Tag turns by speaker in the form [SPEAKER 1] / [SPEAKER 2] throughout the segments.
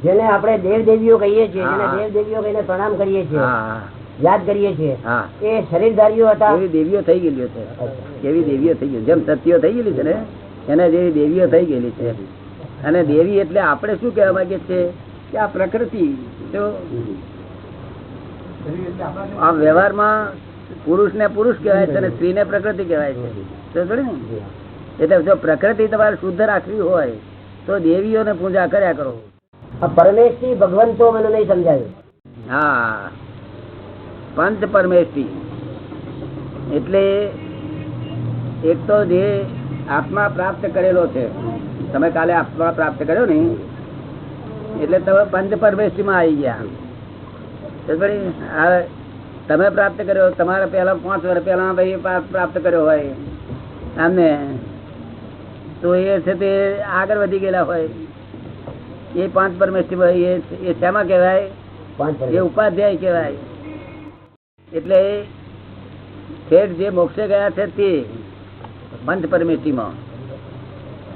[SPEAKER 1] જેને આપણે દેવ દેવીઓ કહીએ છીએ, જેને દેવ દેવીઓ કહીને પ્રણામ કરીએ છીએ, યાદ કરીએ છીએ, એ શરીરધારીઓ હતા.
[SPEAKER 2] એવી દેવીઓ થઈ ગયેલી છે, કેવી દેવીઓ થઈ ગઈ, જેમ સતીઓ થઈ ગયેલી છે ને એના જેવી દેવીઓ થઈ ગયેલી છે. અને દેવી એટલે આપણે શું કહેવા માંગીએ છીએ કે આ પ્રકૃતિ આ વ્યવહારમાં પુરુષ ને પુરુષ કહેવાય છે અને સ્ત્રી ને પ્રકૃતિ કહેવાય છે. એટલે જો પ્રકૃતિ તમારે શુદ્ધ રાખવી હોય તો દેવીઓને પૂજા કર્યા કરો.
[SPEAKER 1] પરમેશથી ભગવંતો મને નહીં સમજાયું.
[SPEAKER 2] હા, પંચ પરમેશથી એટલે એક તો જે આત્મા પ્રાપ્ત કરેલો છે, તમે કાલે આત્મા પ્રાપ્ત કર્યો ને એટલે તમે પંચ પરમેશથી માં આવી ગયા. તમે પ્રાપ્ત કર્યો, તમારે પેલા 5 વર્ષ પહેલા ભાઈ પ્રાપ્ત કર્યો હોય આમને, તો એ છે તે આગળ વધી ગયેલા હોય. એ 5 પરમેશથી હોય એ શેમાં કહેવાય? એ ઉપાધ્યાય કહેવાય. એટલે શેઠ જે મોક્ષે ગયા છે તે પંચ પરમેશીમાં.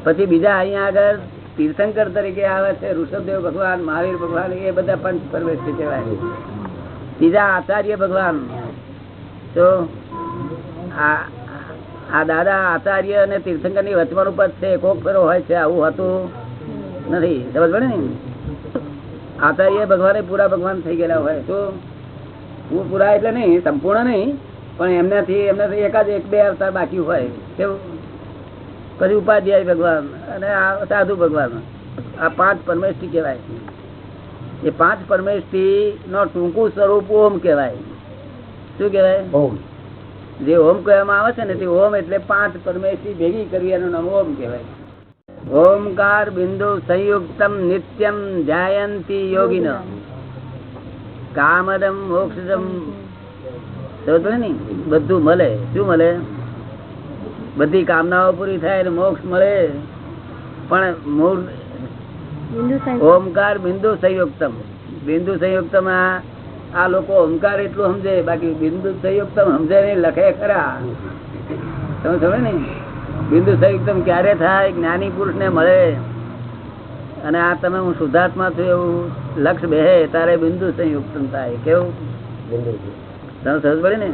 [SPEAKER 2] પછી બીજા અહીંયા આગળ તીર્થંકર તરીકે આવે છે ઋષભદેવ ભગવાન, મહાવીર ભગવાન, એ બધા પંચ પરમેશી કહેવાય. બીજા આચાર્ય ભગવાન. તો આ દાદા આચાર્ય અને તીર્થંકર ની વચમાં ઉપર છે, કોક ફેરો હોય છે, આવું હતું નથી. સમજ પડે ને? આચાર્ય ભગવાન પૂરા ભગવાન થઈ ગયેલા હોય. તો પૂરા એટલે નહીં, સંપૂર્ણ નહીં, પણ એમનાથી એકાદ 1-2 અવતાર બાકી હોય. કેવું? પછી ઉપાધ્યાય ભગવાન અને આ સાધુ ભગવાન. આ 5 પરમેશથી કહેવાય. એ 5 પરમેશથી નો ટૂંકું સ્વરૂપ ઓમ કહેવાય. શું કહેવાય?
[SPEAKER 1] ઓમ.
[SPEAKER 2] જે ઓમ કહેવામાં આવે છે ને તે ઓમ એટલે 5 પરમેશથી ભેગી કરવી એનું નામ ઓમ કહેવાય. ઓમકાર બિંદુ સંયુક્તમ નિત્યમ ધ્યાયંતી યોગિન કામદમ મોક્ષદમ. ને બધું મળે. શું મળે? બધી કામનાઓ પૂરી થાય, મોક્ષ મળે. પણ મૂળ ઓમકાર બિંદુ સંયુક્તમ. બિંદુ સંયુક્તમ આ લોકો ઓમકાર એટલું સમજે, બાકી બિંદુ સંયુક્તમ સમજે નહીં, લખે ખરા. તમે સમજે ને? બિંદુ સંયુક્તમ ક્યારે થાય? જ્ઞાની પુરુષ ને મળે અને આ તમે હું શુદ્ધાત્મા છું એવું લક્ષ બેહે તારે બિંદુ સંયુક્તમ થાય. કેવું? તમે સમજ પડે ને?